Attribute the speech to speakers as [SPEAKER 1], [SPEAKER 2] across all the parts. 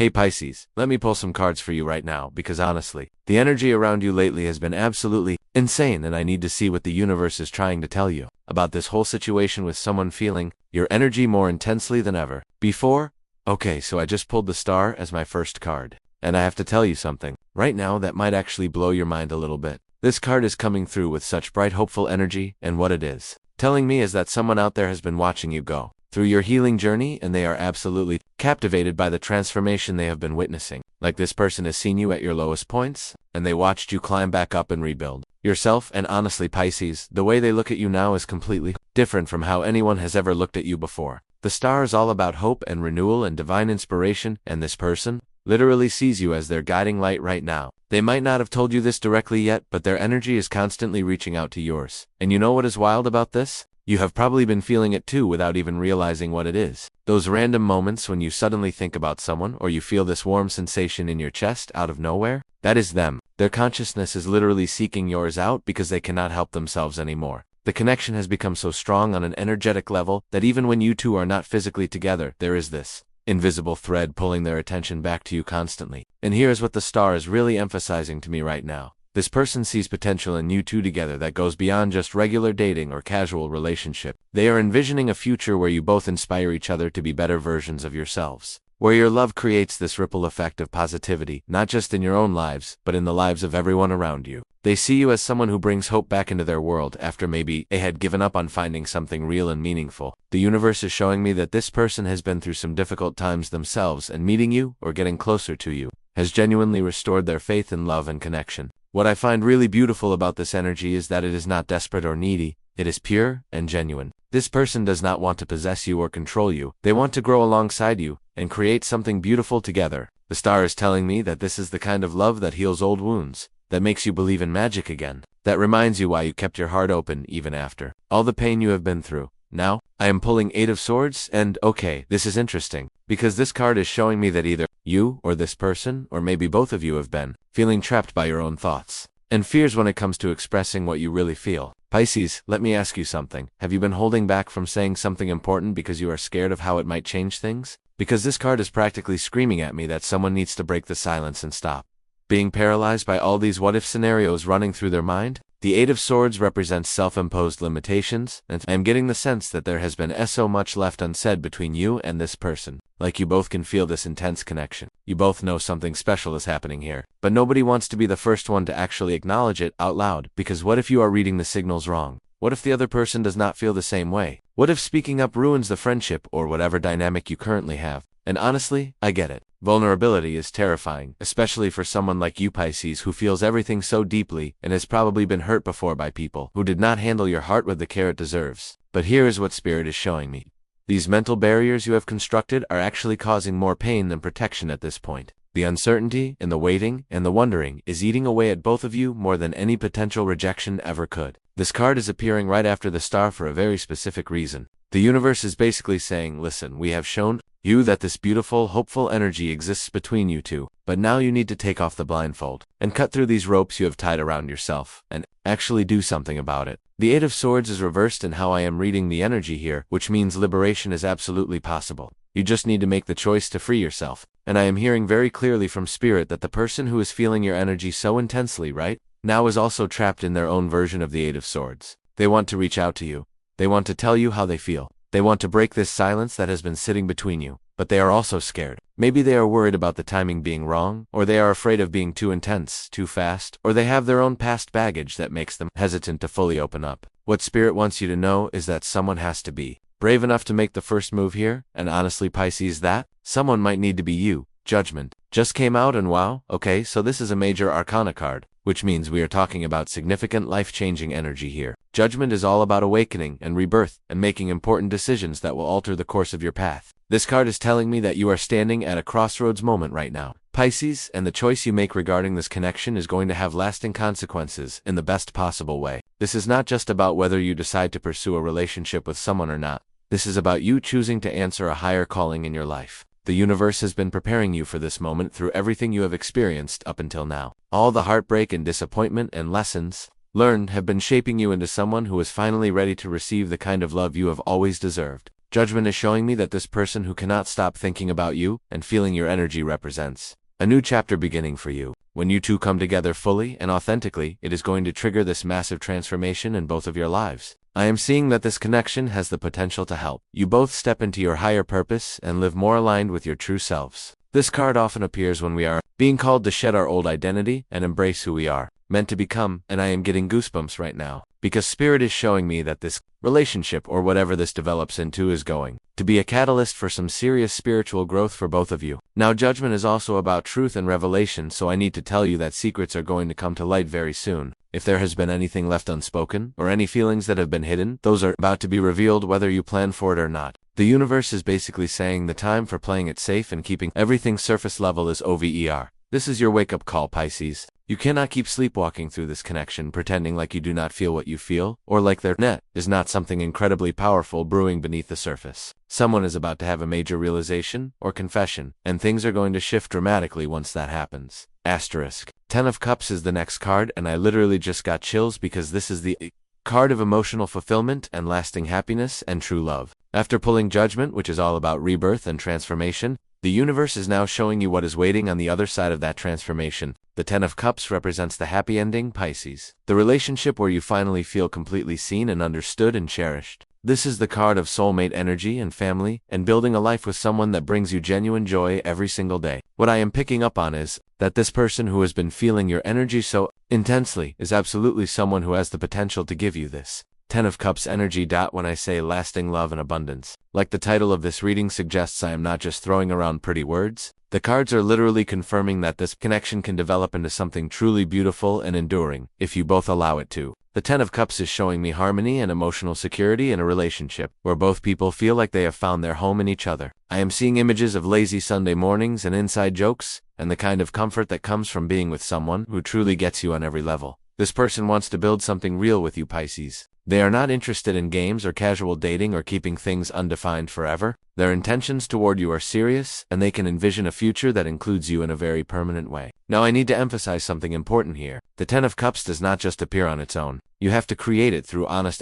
[SPEAKER 1] Hey Pisces, let me pull some cards for you right now because honestly, the energy around you lately has been absolutely insane and I need to see what the universe is trying to tell you about this whole situation with someone feeling your energy more intensely than ever before. Okay, so I just pulled the Star as my first card. And I have to tell you something, right now that might actually blow your mind a little bit. This card is coming through with such bright hopeful energy, and what it is telling me is that someone out there has been watching you go through your healing journey and they are absolutely captivated by the transformation they have been witnessing. Like this person has seen you at your lowest points, and they watched you climb back up and rebuild yourself, and honestly Pisces, the way they look at you now is completely different from how anyone has ever looked at you before. The Star is all about hope and renewal and divine inspiration, and this person literally sees you as their guiding light right now. They might not have told you this directly yet, but their energy is constantly reaching out to yours. And you know what is wild about this? You have probably been feeling it too without even realizing what it is. Those random moments when you suddenly think about someone or you feel this warm sensation in your chest out of nowhere, that is them. Their consciousness is literally seeking yours out because they cannot help themselves anymore. The connection has become so strong on an energetic level that even when you two are not physically together, there is this invisible thread pulling their attention back to you constantly. And here's what the Star is really emphasizing to me right now. This person sees potential in you two together that goes beyond just regular dating or casual relationship. They are envisioning a future where you both inspire each other to be better versions of yourselves, where your love creates this ripple effect of positivity, not just in your own lives, but in the lives of everyone around you. They see you as someone who brings hope back into their world after maybe they had given up on finding something real and meaningful. The universe is showing me that this person has been through some difficult times themselves, and meeting you, or getting closer to you, has genuinely restored their faith in love and connection. What I find really beautiful about this energy is that it is not desperate or needy, it is pure and genuine. This person does not want to possess you or control you. They want to grow alongside you and create something beautiful together. The Star is telling me that this is the kind of love that heals old wounds, that makes you believe in magic again, that reminds you why you kept your heart open even after all the pain you have been through. Now, I am pulling 8 of Swords, and okay, this is interesting, because this card is showing me that either you or this person, or maybe both of you, have been feeling trapped by your own thoughts and fears when it comes to expressing what you really feel. Pisces, let me ask you something. Have you been holding back from saying something important because you are scared of how it might change things? Because this card is practically screaming at me that someone needs to break the silence and stop being paralyzed by all these what-if scenarios running through their mind. The 8 of Swords represents self-imposed limitations, and I am getting the sense that there has been so much left unsaid between you and this person. Like you both can feel this intense connection. You both know something special is happening here, but nobody wants to be the first one to actually acknowledge it out loud, because what if you are reading the signals wrong? What if the other person does not feel the same way? What if speaking up ruins the friendship or whatever dynamic you currently have? And honestly, I get it. Vulnerability is terrifying, especially for someone like you Pisces who feels everything so deeply and has probably been hurt before by people who did not handle your heart with the care it deserves. But here is what Spirit is showing me. These mental barriers you have constructed are actually causing more pain than protection at this point. The uncertainty and the waiting and the wondering is eating away at both of you more than any potential rejection ever could. This card is appearing right after the Star for a very specific reason. The universe is basically saying, listen, we have shown you that this beautiful, hopeful energy exists between you two, but now you need to take off the blindfold and cut through these ropes you have tied around yourself and actually do something about it. The 8 of Swords is reversed in how I am reading the energy here, which means liberation is absolutely possible. You just need to make the choice to free yourself. And I am hearing very clearly from Spirit that the person who is feeling your energy so intensely right now is also trapped in their own version of the 8 of Swords. They want to reach out to you. They want to tell you how they feel. They want to break this silence that has been sitting between you, but they are also scared. Maybe they are worried about the timing being wrong, or they are afraid of being too intense, too fast, or they have their own past baggage that makes them hesitant to fully open up. What Spirit wants you to know is that someone has to be brave enough to make the first move here, and honestly Pisces, that someone might need to be you. Judgment just came out, and wow, okay, so this is a major arcana card, which means we are talking about significant life-changing energy here. Judgment is all about awakening and rebirth and making important decisions that will alter the course of your path. This card is telling me that you are standing at a crossroads moment right now, Pisces, and the choice you make regarding this connection is going to have lasting consequences in the best possible way. This is not just about whether you decide to pursue a relationship with someone or not. This is about you choosing to answer a higher calling in your life. The universe has been preparing you for this moment through everything you have experienced up until now. All the heartbreak and disappointment and lessons learned have been shaping you into someone who is finally ready to receive the kind of love you have always deserved. Judgment is showing me that this person who cannot stop thinking about you and feeling your energy represents a new chapter beginning for you. When you two come together fully and authentically, it is going to trigger this massive transformation in both of your lives. I am seeing that this connection has the potential to help you both step into your higher purpose and live more aligned with your true selves. This card often appears when we are being called to shed our old identity and embrace who we are meant to become, and I am getting goosebumps right now, because Spirit is showing me that this relationship, or whatever this develops into, is going to be a catalyst for some serious spiritual growth for both of you. Now, Judgment is also about truth and revelation, so I need to tell you that secrets are going to come to light very soon. If there has been anything left unspoken, or any feelings that have been hidden, those are about to be revealed whether you plan for it or not. The universe is basically saying the time for playing it safe and keeping everything surface level is over. This is your wake-up call, Pisces. You cannot keep sleepwalking through this connection, pretending like you do not feel what you feel, or like their net is not something incredibly powerful brewing beneath the surface. Someone is about to have a major realization or confession, and things are going to shift dramatically once that happens. Asterisk. 10 of Cups is the next card, and I literally just got chills because this is the card of emotional fulfillment and lasting happiness and true love. After pulling Judgment, which is all about rebirth and transformation, the universe is now showing you what is waiting on the other side of that transformation. The 10 of Cups represents the happy ending, Pisces. The relationship where you finally feel completely seen and understood and cherished. This is the card of soulmate energy and family, and building a life with someone that brings you genuine joy every single day. What I am picking up on is that this person who has been feeling your energy so intensely is absolutely someone who has the potential to give you this 10 of Cups energy. When I say lasting love and abundance, like the title of this reading suggests, I am not just throwing around pretty words. The cards are literally confirming that this connection can develop into something truly beautiful and enduring, if you both allow it to. The 10 of Cups is showing me harmony and emotional security in a relationship, where both people feel like they have found their home in each other. I am seeing images of lazy Sunday mornings and inside jokes, and the kind of comfort that comes from being with someone who truly gets you on every level. This person wants to build something real with you, Pisces. They are not interested in games or casual dating or keeping things undefined forever. Their intentions toward you are serious, and they can envision a future that includes you in a very permanent way. Now, I need to emphasize something important here. The 10 of Cups does not just appear on its own. You have to create it through honest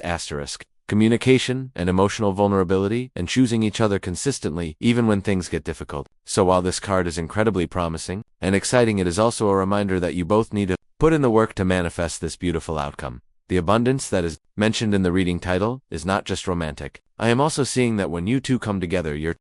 [SPEAKER 1] communication and emotional vulnerability, and choosing each other consistently even when things get difficult. So while this card is incredibly promising and exciting, it is also a reminder that you both need to put in the work to manifest this beautiful outcome. The abundance that is mentioned in the reading title is not just romantic. I am also seeing that when you two come together, your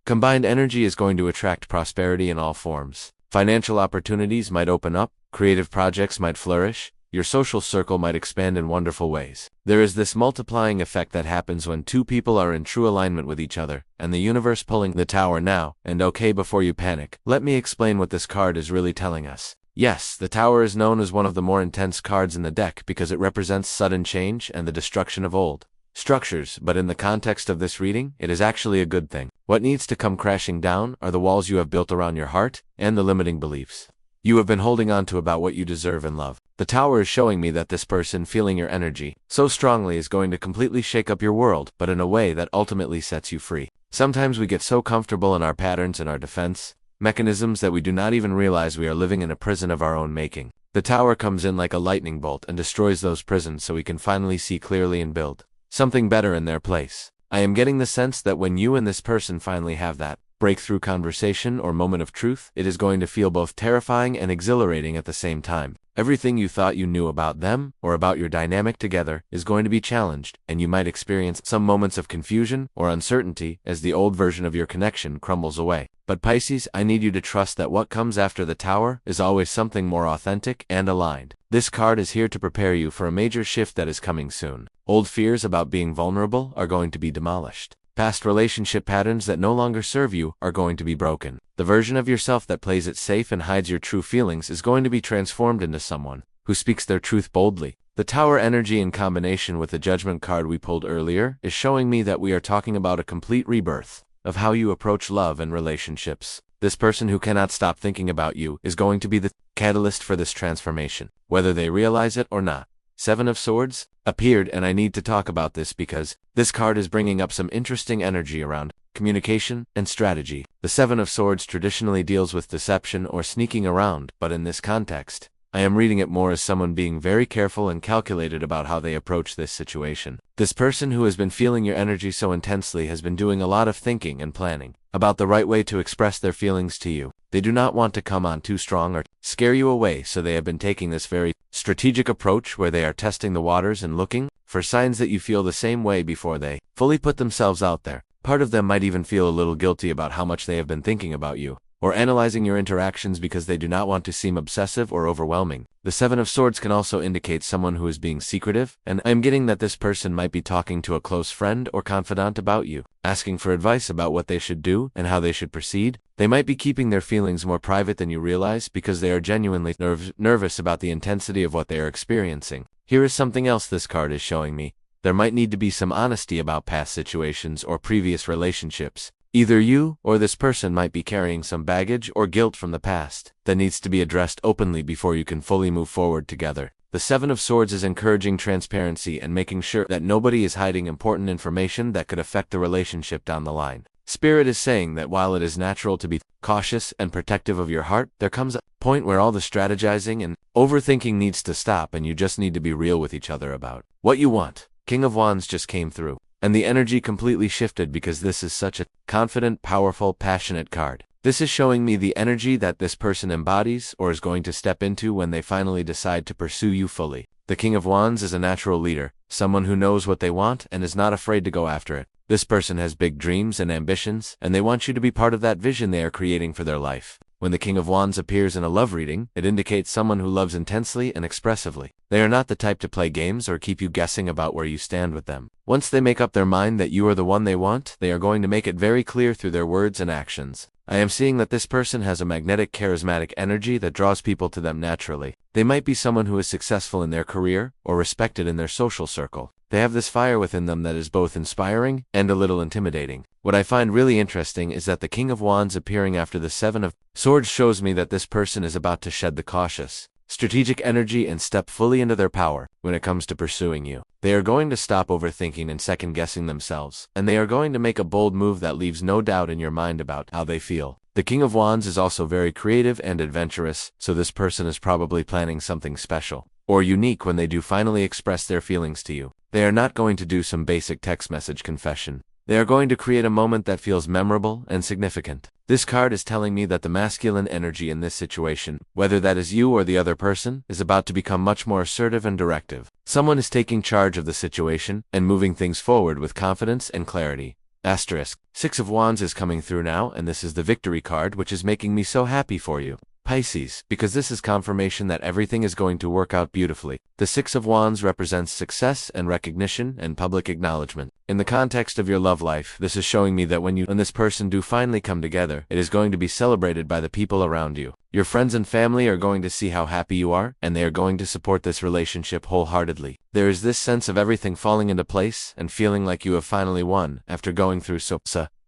[SPEAKER 1] combined energy is going to attract prosperity in all forms. Financial opportunities might open up, creative projects might flourish, your social circle might expand in wonderful ways. There is this multiplying effect that happens when two people are in true alignment with each other, and the universe pulling the Tower now. And okay, before you panic, let me explain what this card is really telling us. Yes, the Tower is known as one of the more intense cards in the deck because it represents sudden change and the destruction of old structures, but in the context of this reading, it is actually a good thing. What needs to come crashing down are the walls you have built around your heart and the limiting beliefs you have been holding on to about what you deserve and love. The Tower is showing me that this person feeling your energy so strongly is going to completely shake up your world, but in a way that ultimately sets you free. Sometimes we get so comfortable in our patterns and our defense mechanisms that we do not even realize we are living in a prison of our own making. The Tower comes in like a lightning bolt and destroys those prisons so we can finally see clearly and build something better in their place. I am getting the sense that when you and this person finally have that breakthrough conversation or moment of truth, it is going to feel both terrifying and exhilarating at the same time. Everything you thought you knew about them or about your dynamic together is going to be challenged, and you might experience some moments of confusion or uncertainty as the old version of your connection crumbles away. But Pisces, I need you to trust that what comes after the Tower is always something more authentic and aligned. This card is here to prepare you for a major shift that is coming soon. Old fears about being vulnerable are going to be demolished. Past relationship patterns that no longer serve you are going to be broken. The version of yourself that plays it safe and hides your true feelings is going to be transformed into someone who speaks their truth boldly. The Tower energy in combination with the Judgment card we pulled earlier is showing me that we are talking about a complete rebirth of how you approach love and relationships. This person who cannot stop thinking about you is going to be the catalyst for this transformation, whether they realize it or not. 7 of Swords appeared, and I need to talk about this because this card is bringing up some interesting energy around communication and strategy. The 7 of Swords traditionally deals with deception or sneaking around, but in this context, I am reading it more as someone being very careful and calculated about how they approach this situation. This person who has been feeling your energy so intensely has been doing a lot of thinking and planning about the right way to express their feelings to you. They do not want to come on too strong or scare you away, so they have been taking this very strategic approach where they are testing the waters and looking for signs that you feel the same way before they fully put themselves out there. Part of them might even feel a little guilty about how much they have been thinking about you, or analyzing your interactions because they do not want to seem obsessive or overwhelming. The Seven of Swords can also indicate someone who is being secretive, and I am getting that this person might be talking to a close friend or confidant about you, asking for advice about what they should do and how they should proceed. They might be keeping their feelings more private than you realize because they are genuinely nervous about the intensity of what they are experiencing. Here is something else this card is showing me. There might need to be some honesty about past situations or previous relationships. Either you or this person might be carrying some baggage or guilt from the past that needs to be addressed openly before you can fully move forward together. The Seven of Swords is encouraging transparency and making sure that nobody is hiding important information that could affect the relationship down the line. Spirit is saying that while it is natural to be cautious and protective of your heart, there comes a point where all the strategizing and overthinking needs to stop, and you just need to be real with each other about what you want. King of Wands just came through, and the energy completely shifted because this is such a confident, powerful, passionate card. This is showing me the energy that this person embodies or is going to step into when they finally decide to pursue you fully. The King of Wands is a natural leader, someone who knows what they want and is not afraid to go after it. This person has big dreams and ambitions, and they want you to be part of that vision they are creating for their life. When the King of Wands appears in a love reading, it indicates someone who loves intensely and expressively. They are not the type to play games or keep you guessing about where you stand with them. Once they make up their mind that you are the one they want, they are going to make it very clear through their words and actions. I am seeing that this person has a magnetic, charismatic energy that draws people to them naturally. They might be someone who is successful in their career or respected in their social circle. They have this fire within them that is both inspiring and a little intimidating. What I find really interesting is that the King of Wands appearing after the Seven of Swords shows me that this person is about to shed the cautious, strategic energy and step fully into their power when it comes to pursuing you. They are going to stop overthinking and second-guessing themselves, and they are going to make a bold move that leaves no doubt in your mind about how they feel. The King of Wands is also very creative and adventurous, so this person is probably planning something special or unique when they do finally express their feelings to you. They are not going to do some basic text message confession. They are going to create a moment that feels memorable and significant. This card is telling me that the masculine energy in this situation, whether that is you or the other person, is about to become much more assertive and directive. Someone is taking charge of the situation and moving things forward with confidence and clarity. Asterisk. Six of Wands is coming through now, and this is the victory card, which is making me so happy for you, Pisces, because this is confirmation that everything is going to work out beautifully. The Six of Wands represents success and recognition and public acknowledgement. In the context of your love life, this is showing me that when you and this person do finally come together, it is going to be celebrated by the people around you. Your friends and family are going to see how happy you are, and they are going to support this relationship wholeheartedly. There is this sense of everything falling into place and feeling like you have finally won after going through so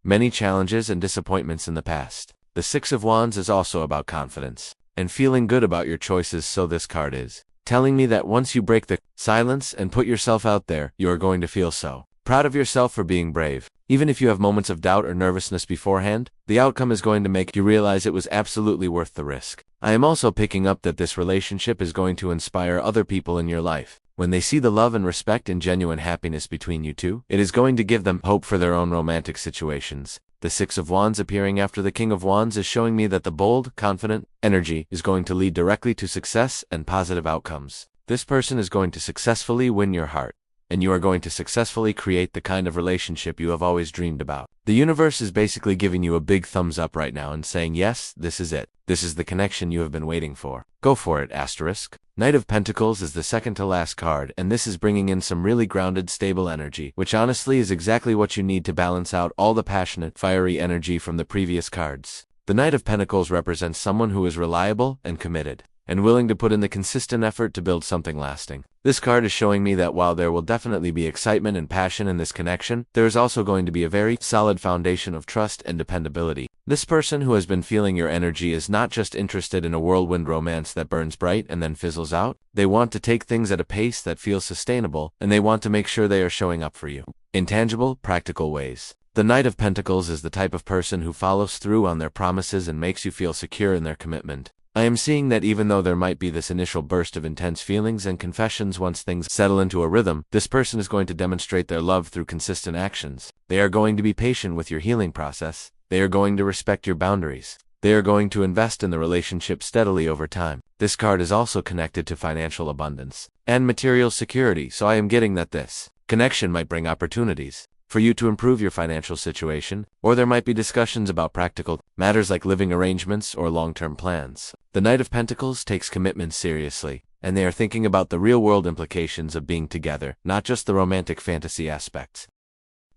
[SPEAKER 1] many challenges and disappointments in the past. The Six of Wands is also about confidence and feeling good about your choices, so this card is telling me that once you break the silence and put yourself out there, you are going to feel so proud of yourself for being brave. Even if you have moments of doubt or nervousness beforehand, the outcome is going to make you realize it was absolutely worth the risk. I am also picking up that this relationship is going to inspire other people in your life. When they see the love and respect and genuine happiness between you two, it is going to give them hope for their own romantic situations. The Six of Wands appearing after the King of Wands is showing me that the bold, confident energy is going to lead directly to success and positive outcomes. This person is going to successfully win your heart, and you are going to successfully create the kind of relationship you have always dreamed about. The universe is basically giving you a big thumbs up right now and saying, yes, this is it. This is the connection you have been waiting for. Go for it, asterisk. Knight of Pentacles is the second to last card, and this is bringing in some really grounded, stable energy, which honestly is exactly what you need to balance out all the passionate, fiery energy from the previous cards. The Knight of Pentacles represents someone who is reliable and committed, and willing to put in the consistent effort to build something lasting. This card is showing me that while there will definitely be excitement and passion in this connection, there is also going to be a very solid foundation of trust and dependability. This person who has been feeling your energy is not just interested in a whirlwind romance that burns bright and then fizzles out. They want to take things at a pace that feels sustainable, and they want to make sure they are showing up for you in tangible, practical ways. The Knight of Pentacles is the type of person who follows through on their promises and makes you feel secure in their commitment. I am seeing that even though there might be this initial burst of intense feelings and confessions, once things settle into a rhythm, this person is going to demonstrate their love through consistent actions. They are going to be patient with your healing process. They are going to respect your boundaries. They are going to invest in the relationship steadily over time. This card is also connected to financial abundance and material security, so I am getting that this connection might bring opportunities for you to improve your financial situation, or there might be discussions about practical matters like living arrangements or long-term plans. The Knight of Pentacles takes commitment seriously, and they are thinking about the real-world implications of being together, not just the romantic fantasy aspects.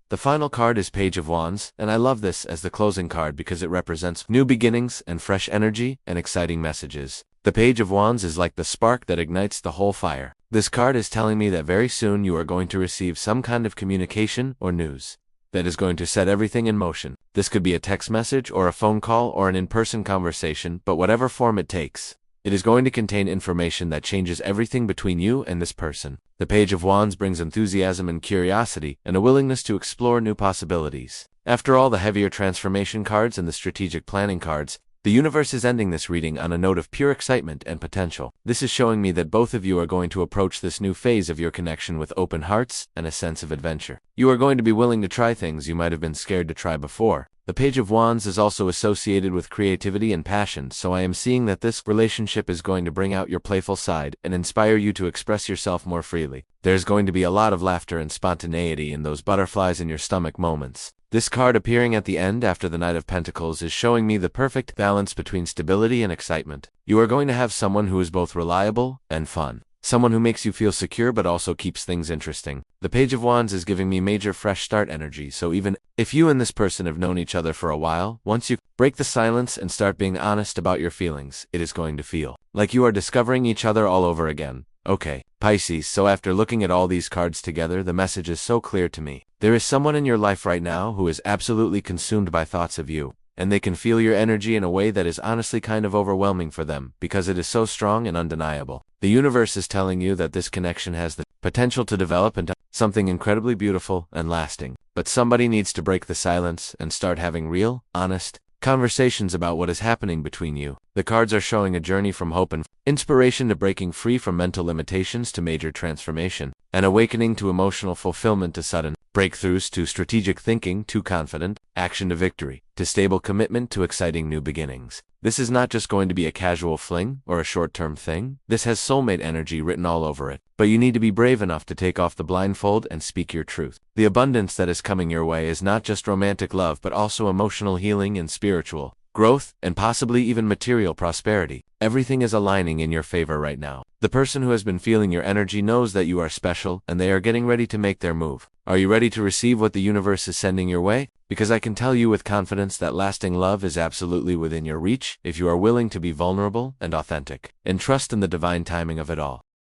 [SPEAKER 1] The final card is Page of Wands, and I love this as the closing card because it represents new beginnings and fresh energy and exciting messages. The Page of Wands is like the spark that ignites the whole fire. This card is telling me that very soon you are going to receive some kind of communication or news that is going to set everything in motion. This could be a text message or a phone call or an in-person conversation, but whatever form it takes, it is going to contain information that changes everything between you and this person. The Page of Wands brings enthusiasm and curiosity and a willingness to explore new possibilities. After all the heavier transformation cards and the strategic planning cards, the universe is ending this reading on a note of pure excitement and potential. This is showing me that both of you are going to approach this new phase of your connection with open hearts and a sense of adventure. You are going to be willing to try things you might have been scared to try before. The Page of Wands is also associated with creativity and passion, so I am seeing that this relationship is going to bring out your playful side and inspire you to express yourself more freely. There's going to be a lot of laughter and spontaneity in those butterflies in your stomach moments. This card appearing at the end after the Knight of Pentacles is showing me the perfect balance between stability and excitement. You are going to have someone who is both reliable and fun. Someone who makes you feel secure but also keeps things interesting. The Page of Wands is giving me major fresh start energy, so even if you and this person have known each other for a while, once you break the silence and start being honest about your feelings, it is going to feel like you are discovering each other all over again. Okay, Pisces, so after looking at all these cards together, the message is so clear to me. There is someone in your life right now who is absolutely consumed by thoughts of you, and they can feel your energy in a way that is honestly kind of overwhelming for them because it is so strong and undeniable. The universe is telling you that this connection has the potential to develop into something incredibly beautiful and lasting. But somebody needs to break the silence and start having real, honest conversations about what is happening between you. The cards are showing a journey from hope and inspiration to breaking free from mental limitations to major transformation, an awakening to emotional fulfillment to sudden breakthroughs to strategic thinking to confident action to victory, to stable commitment to exciting new beginnings. This is not just going to be a casual fling or a short-term thing. This has soulmate energy written all over it. But you need to be brave enough to take off the blindfold and speak your truth. The abundance that is coming your way is not just romantic love but also emotional healing and spiritual growth, and possibly even material prosperity. Everything is aligning in your favor right now. The person who has been feeling your energy knows that you are special, and they are getting ready to make their move. Are you ready to receive what the universe is sending your way? Because I can tell you with confidence that lasting love is absolutely within your reach if you are willing to be vulnerable and authentic, and trust in the divine timing of it all.